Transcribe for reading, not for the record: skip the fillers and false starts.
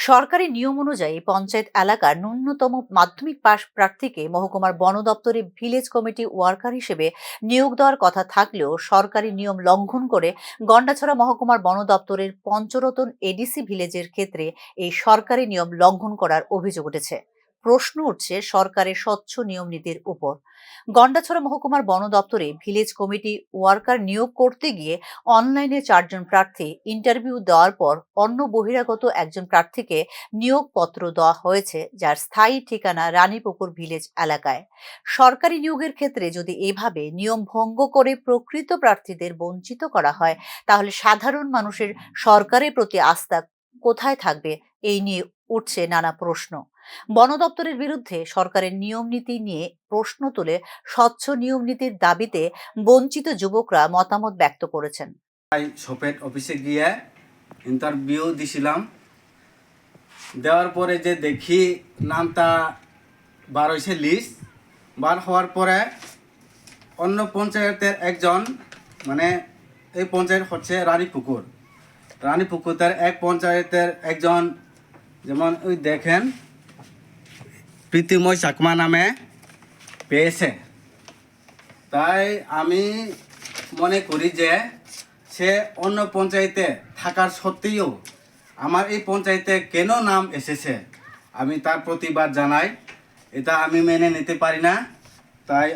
সরকারি নিয়ম অনুযায়ী পঞ্চায়েত এলাকার ন্যূনতম মাধ্যমিক পাশ প্রার্থীকে মহকুমার বন দপ্তরে ভিলেজ কমিটি ওয়ার্কার হিসেবে নিয়োগ দেওয়ার কথা থাকলেও সরকারি নিয়ম লঙ্ঘন করে গন্ডাছড়া মহকুমার বন দপ্তরের পঞ্চরতন এডিসি ভিলেজের ক্ষেত্রে এই সরকারি নিয়ম লঙ্ঘন করার অভিযোগ উঠেছে। প্রশ্ন উঠছে সরকারের স্বচ্ছ নিয়ম নীতির উপর। গন্ডাছড়া মহকুমার বন দপ্তরে ভিলেজ কমিটি ওয়ার্কার নিয়োগ করতে গিয়ে অনলাইনে 4 জন প্রার্থী ইন্টারভিউ দেওয়ার পর অন্য বহিরাগত একজন প্রার্থীকে নিয়োগপত্র দেওয়া হয়েছে, যার স্থায়ী ঠিকানা রানীপুকুর ভিলেজ এলাকায়। সরকারি নিয়োগের ক্ষেত্রে যদি এভাবে নিয়ম ভঙ্গ করে প্রকৃত প্রার্থীদের বঞ্চিত করা হয়, তাহলে সাধারণ মানুষের সরকারের প্রতি আস্থা কোথায় থাকবে? এই নিয়ে উঠছে নানা প্রশ্ন। বন দপ্তরের বিরুদ্ধে সরকারের নিয়ম নীতি নিয়ে প্রশ্ন তুলে স্বচ্ছ নিয়ম নীতির দাবিতে বঞ্চিত যুবকরা মতামত ব্যক্ত করেছেন। সোপেট অফিসে গিয়ে ইন্টারভিউ দিছিলাম, দেওয়ার পরে যে দেখি নামটা বার হয়েছে, লিস্ট বার হওয়ার পরে অন্য পঞ্চায়েতের একজন, মানে এই পঞ্চায়েত হচ্ছে রানীপুকুরের এক পঞ্চায়েতের একজন, যেমন ওই দেখেন প্রীতিময় চাকমা নামে পেয়েছে। তাই আমি মনে করি যে সে অন্য পঞ্চায়েতে থাকার সত্ত্বেও আমার এই পঞ্চায়েতে কেন নাম এসেছে, আমি তার প্রতিবাদ জানাই। এটা আমি মেনে নিতে পারি না। তাই